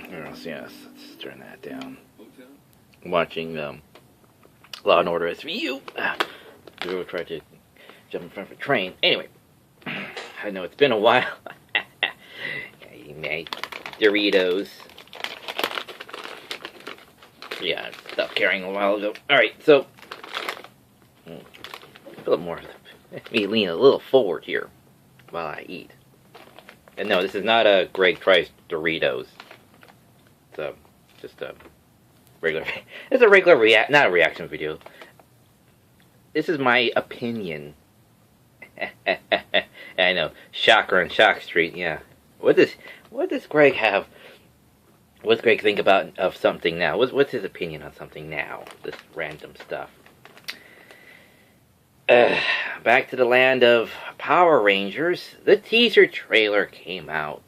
Yes, let's turn that down. I'm watching Law and Order SVU. We will try to jump in front of a train. Anyway, I know it's been a while. Doritos. Yeah, I stopped carrying a while ago. Alright, so a little more. Let me lean a little forward here while I eat. And no, this is not a Greg Tries Doritos. It's just a regular. It's a regular not a reaction video. This is my opinion. I know, Shocker on Shock Street. Yeah, what does Greg have? What does Greg think of something now? What's his opinion on something now? This random stuff. Back to the land of Power Rangers. The teaser trailer came out.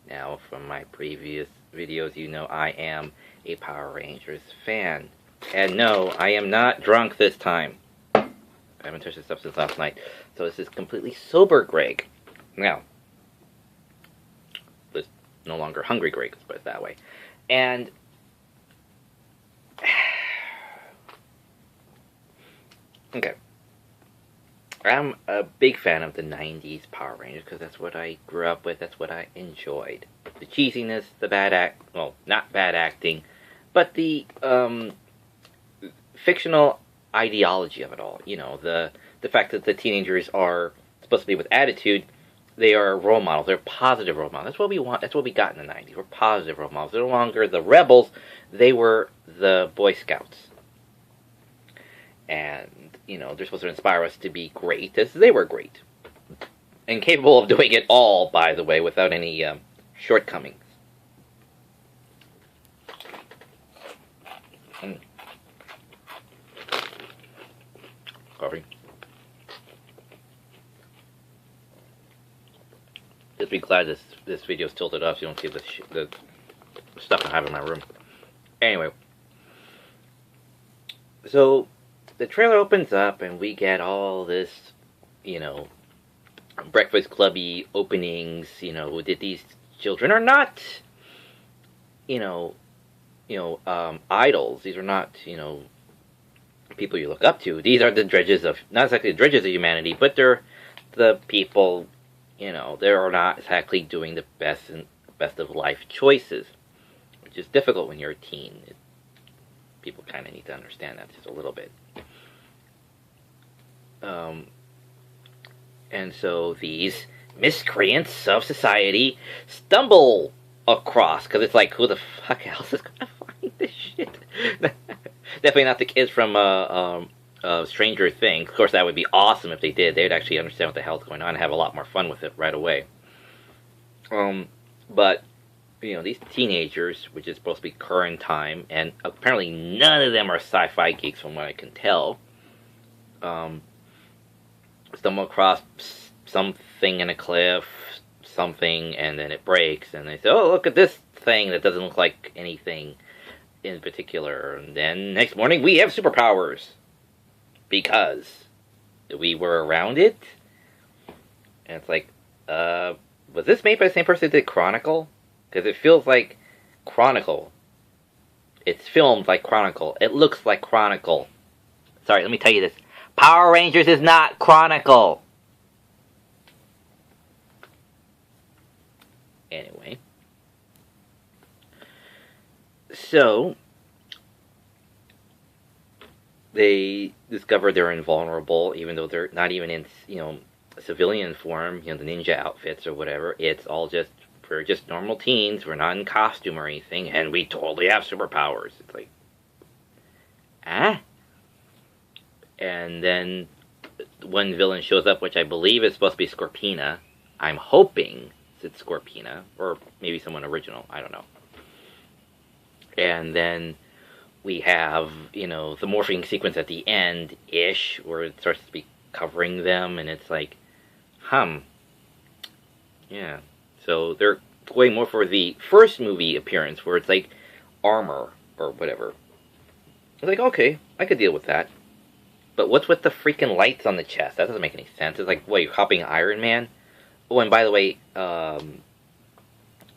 Now, from my previous videos, you know I am a Power Rangers fan. And no, I am not drunk this time. I haven't touched this stuff since last night. So this is completely sober Greg. Now, this no longer hungry Greg, let's put it that way. And okay. I'm a big fan of the 90s Power Rangers because that's what I grew up with, that's what I enjoyed. The cheesiness, the well, not bad acting, but the fictional ideology of it all. You know, the fact that the teenagers are supposed to be with attitude, they are role models, they're positive role models. That's what we want, that's what we got in the 90s, we're positive role models. They're no longer the rebels, they were the Boy Scouts. And, you know, they're supposed to inspire us to be great, as they were great. And capable of doing it all, by the way, without any shortcomings. Coffee. Just be glad this video's tilted off so you don't see the stuff I have in my room. Anyway. So the trailer opens up and we get all this, you know, Breakfast Clubby openings, you know, that these children are not, idols. These are not, people you look up to. These are the dredges of, not exactly the dredges of humanity, but they're the people, they're not exactly doing the best of life choices, which is difficult when you're a teen. People kind of need to understand that just a little bit. And so these miscreants of society stumble across, because it's like, who the fuck else is gonna find this shit? Definitely not the kids from Stranger Things. Of course, that would be awesome if they did. They would actually understand what the hell's going on and have a lot more fun with it right away. But these teenagers, which is supposed to be current time, and apparently none of them are sci-fi geeks from what I can tell, stumble across something in a cliff, and then it breaks, and they say, oh, look at this thing that doesn't look like anything in particular, and then next morning we have superpowers, because we were around it, and it's like, was this made by the same person that did Chronicle? Because it feels like Chronicle. It's filmed like Chronicle. It looks like Chronicle. Sorry, let me tell you this. Power Rangers is not Chronicle. Anyway. So, they discover they're invulnerable, even though they're not even in, civilian form, the ninja outfits or whatever. It's all just, we're just normal teens, we're not in costume or anything, and we totally have superpowers. It's like, And then one villain shows up, which I believe is supposed to be Scorpina. I'm hoping it's Scorpina, or maybe someone original, I don't know. And then we have, the morphing sequence at the end-ish, where it starts to be covering them, and it's like, yeah. So they're going more for the first movie appearance, where it's like armor, or whatever. It's like, okay, I could deal with that. But what's with the freaking lights on the chest? That doesn't make any sense. It's like, what, you're copying Iron Man? Oh, and by the way,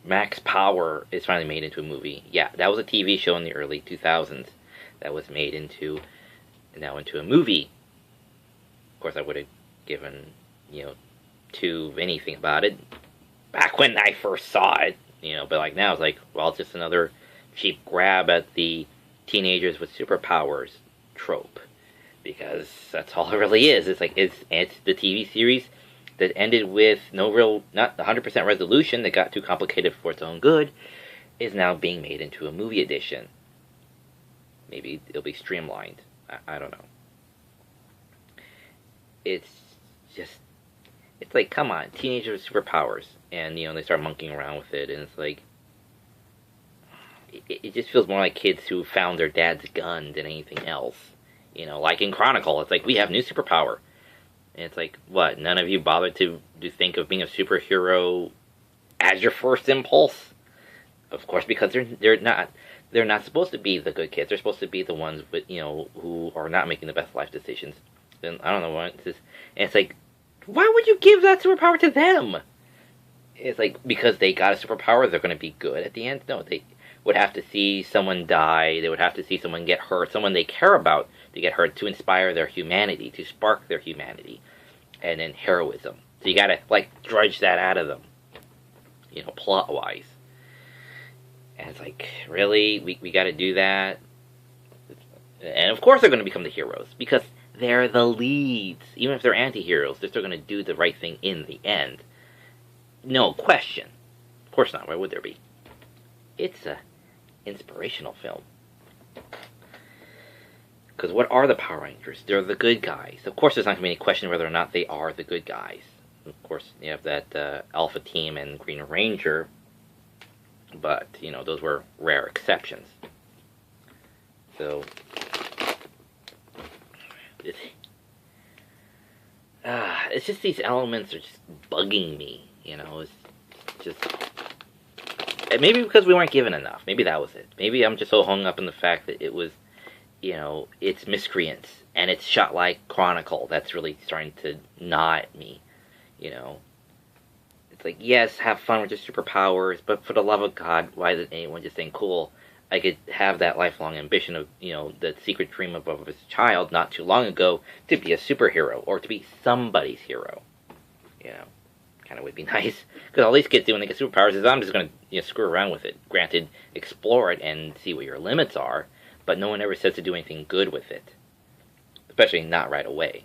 Max Power is finally made into a movie. Yeah, that was a TV show in the early 2000s that was made into a movie. Of course, I would have given, to anything about it back when I first saw it, but like now it's like, well, it's just another cheap grab at the teenagers with superpowers trope, because that's all it really is. It's like it's the TV series that ended with not 100% resolution, that got too complicated for its own good, is now being made into a movie edition. Maybe it'll be streamlined. I don't know. It's like, come on, teenagers with superpowers, and they start monkeying around with it, and it's like, it just feels more like kids who found their dad's gun than anything else. Like in Chronicle, it's like, we have new superpower. And it's like, what? None of you bothered to think of being a superhero as your first impulse? Of course, because they're not supposed to be the good kids. They're supposed to be the ones with, who are not making the best life decisions. Then I don't know what it's just, and it's like, why would you give that superpower to them? It's like, because they got a superpower, they're going to be good at the end? No, they would have to see someone die. They would have to see someone get hurt, someone they care about to get hurt, to inspire their humanity, to spark their humanity, and then heroism. So you gotta, drudge that out of them, plot-wise. And it's like, really? We gotta do that? And of course they're gonna become the heroes, because they're the leads. Even if they're anti-heroes, they're still gonna do the right thing in the end. No question. Of course not. Why would there be? It's a inspirational film. Because what are the Power Rangers? They're the good guys. Of course, there's not going to be any question whether or not they are the good guys. Of course, you have that Alpha Team and Green Ranger. But, those were rare exceptions. So, it's just these elements are just bugging me. It's just... Maybe because we weren't given enough. Maybe that was it. Maybe I'm just so hung up in the fact that it was... it's Miscreants, and it's shot like Chronicle. That's really starting to gnaw at me, It's like, yes, have fun with your superpowers, but for the love of God, why isn't anyone just saying, cool, I could have that lifelong ambition of, the secret dream of his child not too long ago to be a superhero, or to be somebody's hero, Kind of would be nice, because all these kids do when they get superpowers is, I'm just going to, screw around with it. Granted, explore it and see what your limits are, but no one ever says to do anything good with it. Especially not right away.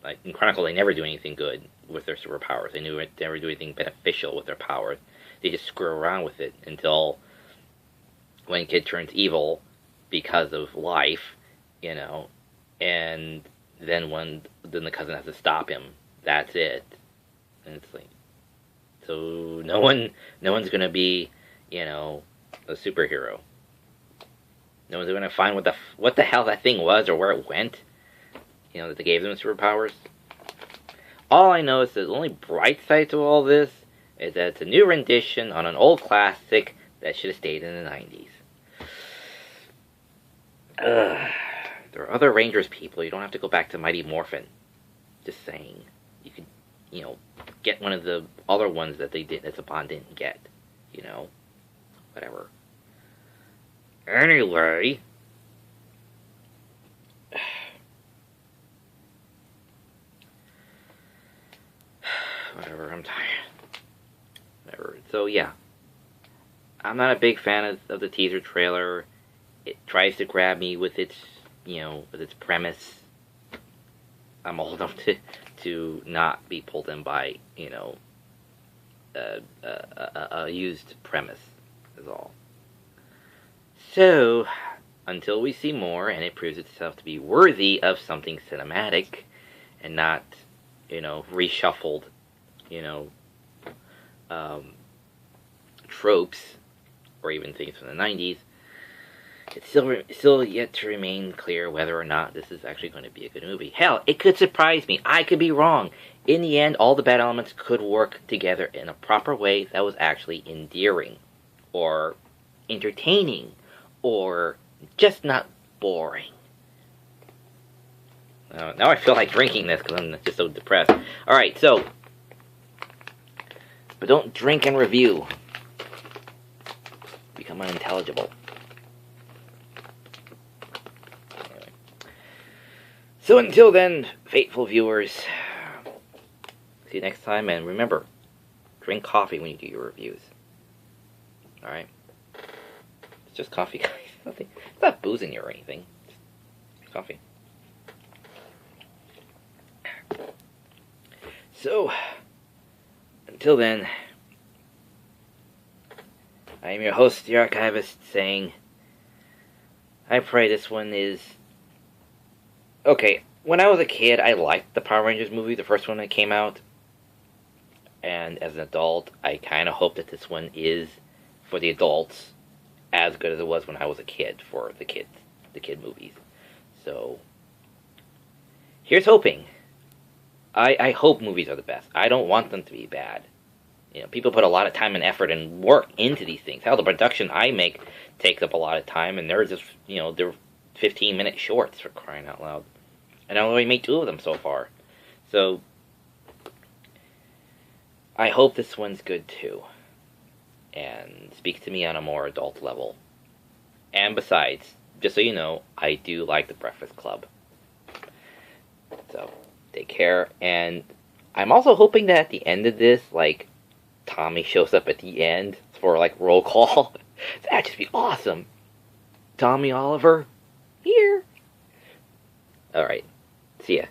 Like, in Chronicle, they never do anything good with their superpowers. They never do anything beneficial with their powers. They just screw around with it until when a kid turns evil because of life, and then then the cousin has to stop him. That's it. And it's like, so no one's gonna be, a superhero. No one's going to find what the hell that thing was, or where it went. That they gave them superpowers. All I know is that the only bright side to all this is that it's a new rendition on an old classic that should have stayed in the 90s. There are other Rangers people. You don't have to go back to Mighty Morphin. Just saying. You could, get one of the other ones that they did, that Saban didn't get. Whatever. Anyway, whatever, I'm tired. Whatever. So yeah, I'm not a big fan of the teaser trailer. It tries to grab me with its, with its premise. I'm old enough to not be pulled in by, a used premise, is all. So, until we see more, and it proves itself to be worthy of something cinematic, and not, reshuffled, tropes, or even things from the 90s, it's still yet to remain clear whether or not this is actually going to be a good movie. Hell, it could surprise me. I could be wrong. In the end, all the bad elements could work together in a proper way that was actually endearing, or entertaining, or just not boring. Now I feel like drinking this because I'm just so depressed. Alright, so, but don't drink and review. become unintelligible. Anyway. So until then, faithful viewers, see you next time, and remember, drink coffee when you do your reviews. Alright? It's just coffee, guys. Nothing. It's not boozing you or anything. It's coffee. So, until then, I am your host, the Archivist, saying, I pray this one is... Okay, when I was a kid, I liked the Power Rangers movie, the first one that came out. And as an adult, I kind of hope that this one is, for the adults, as good as it was when I was a kid, for the kid movies. So, here's hoping. I hope movies are the best. I don't want them to be bad. You know, people put a lot of time and effort and work into these things. Hell, the production I make takes up a lot of time, and they're just, you know, they're 15-minute shorts, for crying out loud. And I only made 2 of them so far. So, I hope this one's good too. And speaks to me on a more adult level. And besides, just so you know, I do like The Breakfast Club. So, take care. And I'm also hoping that at the end of this, like, Tommy shows up at the end for, like, roll call. That'd just be awesome. Tommy Oliver, here. Alright, see ya.